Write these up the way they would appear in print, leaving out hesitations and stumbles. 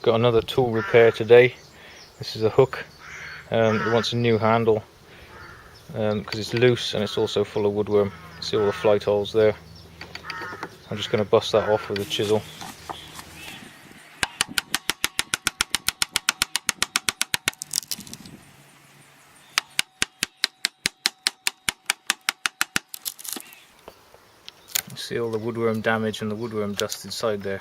got another tool repair today. This is a hook. It wants a new handle because it's loose and it's also full of woodworm. See all the flight holes there. I'm just going to bust that off with a chisel. See all the woodworm damage and the woodworm dust inside there.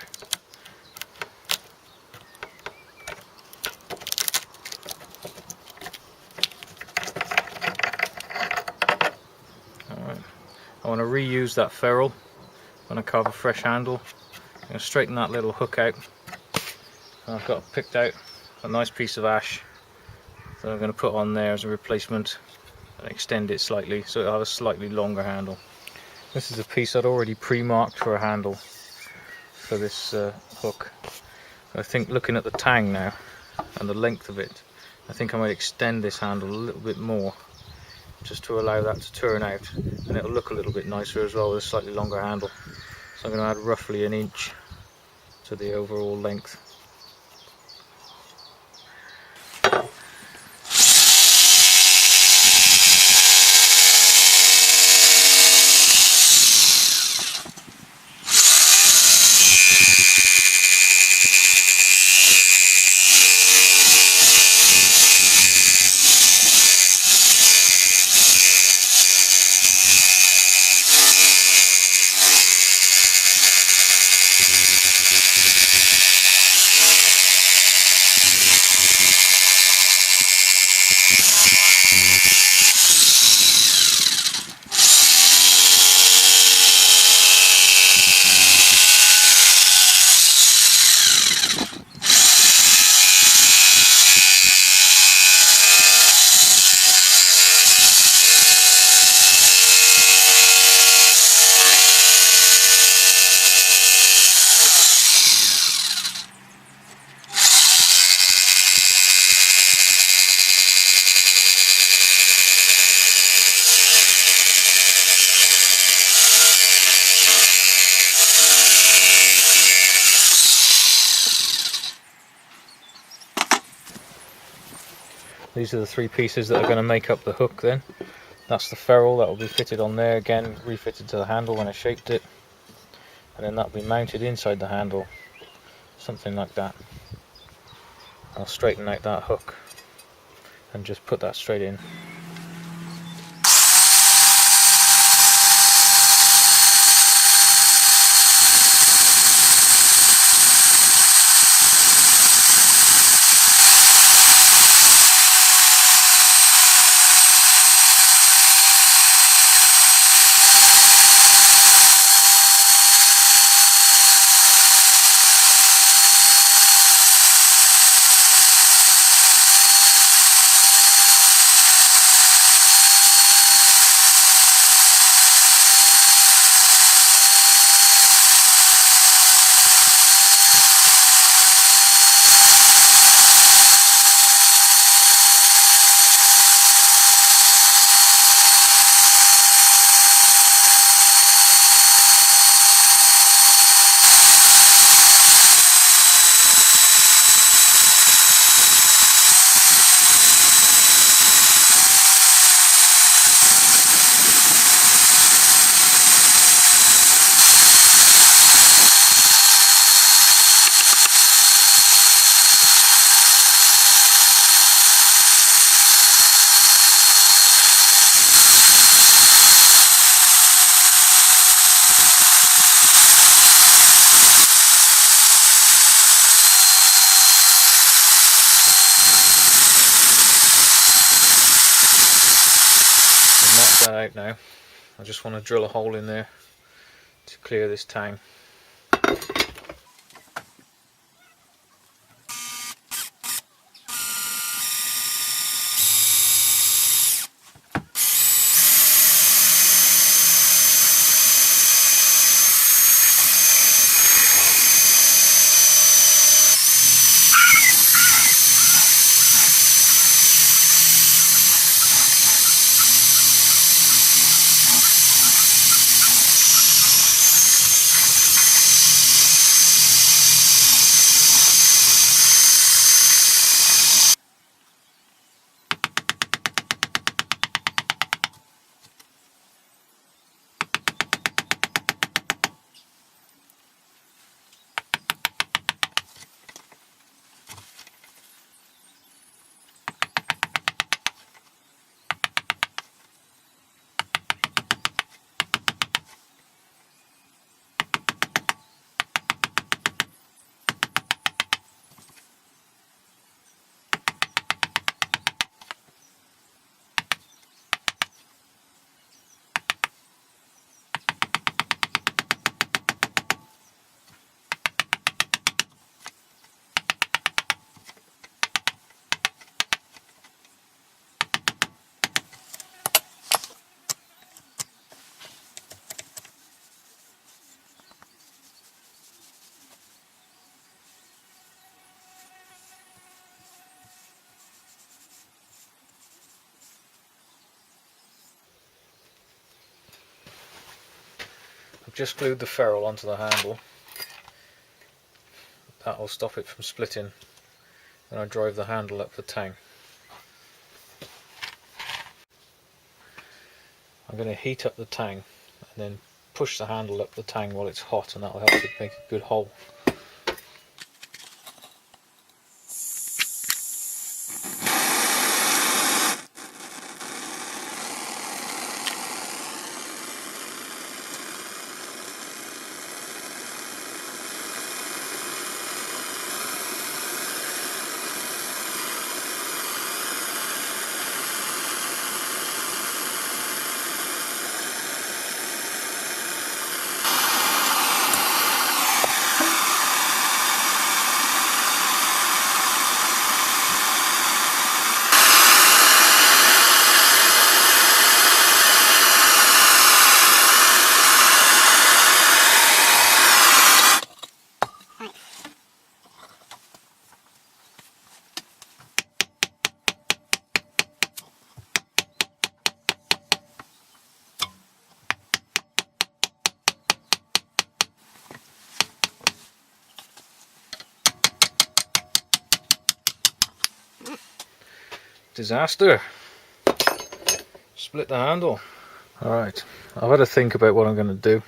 Alright, I want to reuse that ferrule. I'm going to carve a fresh handle. I'm going to straighten that little hook out. And I've got picked out a nice piece of ash that I'm going to put on there as a replacement and extend it slightly so it'll have a slightly longer handle. This is a piece I'd already pre-marked for a handle for this hook. I think looking at the tang now and the length of it, I think I might extend this handle a little bit more just to allow that to turn out, and it'll look a little bit nicer as well with a slightly longer handle. So I'm going to add roughly an inch to the overall length. These are the three pieces that are going to make up the hook then. That's the ferrule that will be fitted on there, again refitted to the handle when I shaped it. And then that will be mounted inside the handle, something like that. I'll straighten out that hook and just put that straight in. That out now. I just want to drill a hole in there to clear this tang. just glued the ferrule onto the handle. That will stop it from splitting when I drive the handle up the tang. I'm going to heat up the tang and then push the handle up the tang while it's hot, and that will help it make a good hole. Disaster! Split the handle. Alright, I've had to think about what I'm going to do.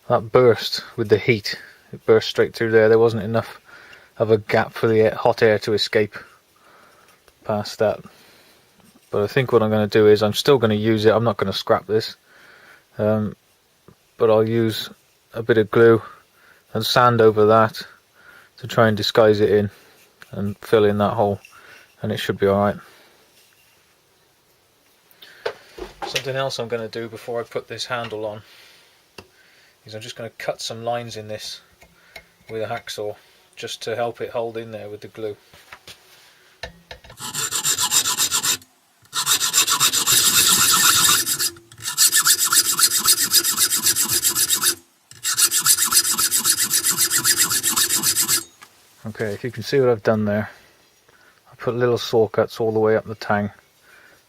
That burst with the heat, it burst straight through there. There wasn't enough of a gap for the hot air to escape past that. But I think what I'm going to do is, I'm still going to use it. I'm not going to scrap this. But I'll use a bit of glue and sand over that to try and disguise it in and fill in that hole, and it should be alright. Something else I'm going to do before I put this handle on is I'm just going to cut some lines in this with a hacksaw just to help it hold in there with the glue. Okay, if you can see what I've done there, I put little saw cuts all the way up the tang.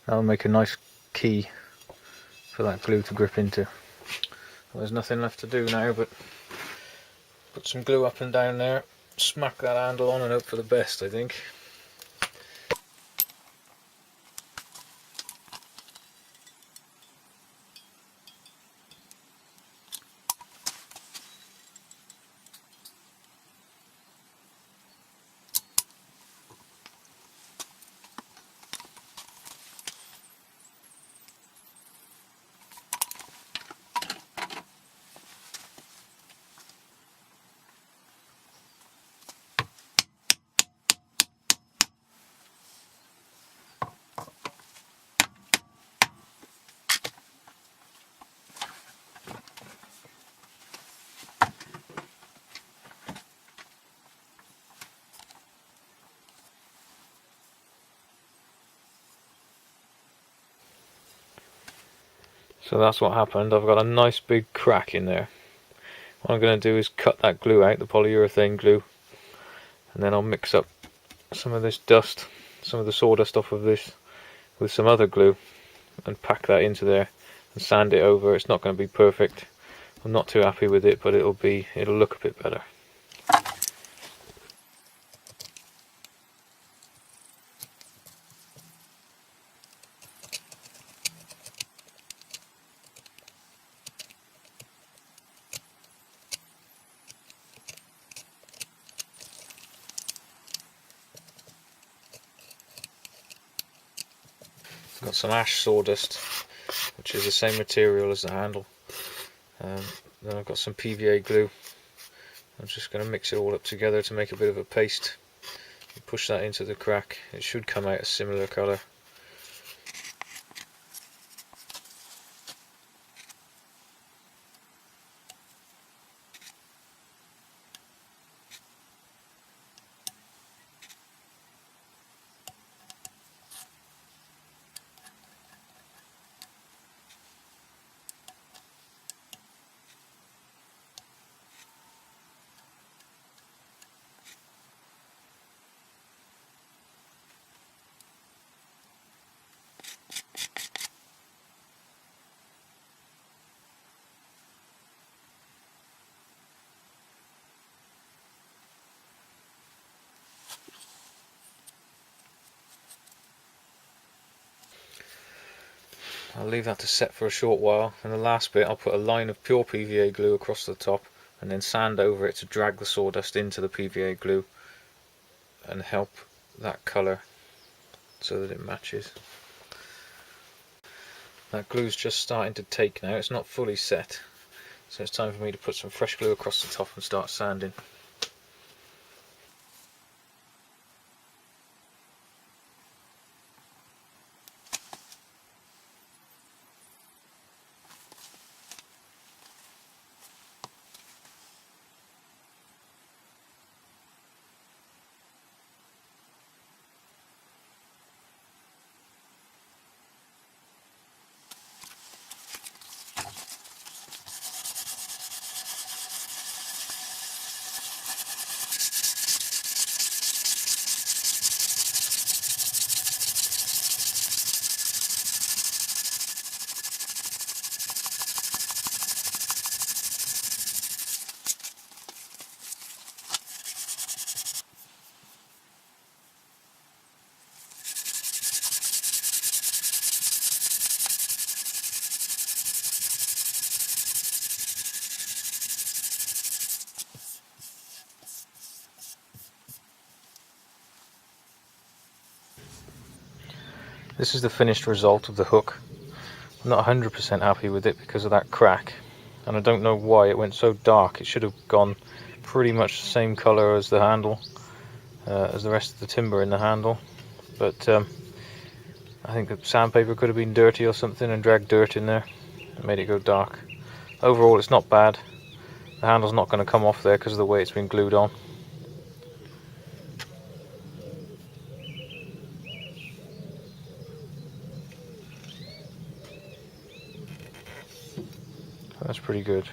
That'll make a nice key for that glue to grip into. Well, there's nothing left to do now but put some glue up and down there, smack that handle on and hope for the best, I think. So that's what happened. I've got a nice big crack in there. What I'm going to do is cut that glue out, the polyurethane glue, and then I'll mix up some of this dust, some of the sawdust off of this, with some other glue and pack that into there and sand it over. It's not going to be perfect. I'm not too happy with it, but it'll look a bit better. I've got some ash sawdust, which is the same material as the handle. Then I've got some PVA glue. I'm just going to mix it all up together to make a bit of a paste. Push that into the crack. It should come out a similar colour. I'll leave that to set for a short while, and the last bit I'll put a line of pure PVA glue across the top and then sand over it to drag the sawdust into the PVA glue and help that colour so that it matches. That glue's just starting to take now, it's not fully set, so it's time for me to put some fresh glue across the top and start sanding. This is the finished result of the hook. I'm not 100% happy with it because of that crack, and I don't know why it went so dark. It should have gone pretty much the same colour as the handle, as the rest of the timber in the handle, but I think the sandpaper could have been dirty or something and dragged dirt in there and made it go dark. Overall it's not bad. The handle's not going to come off there because of the way it's been glued on. That's pretty good.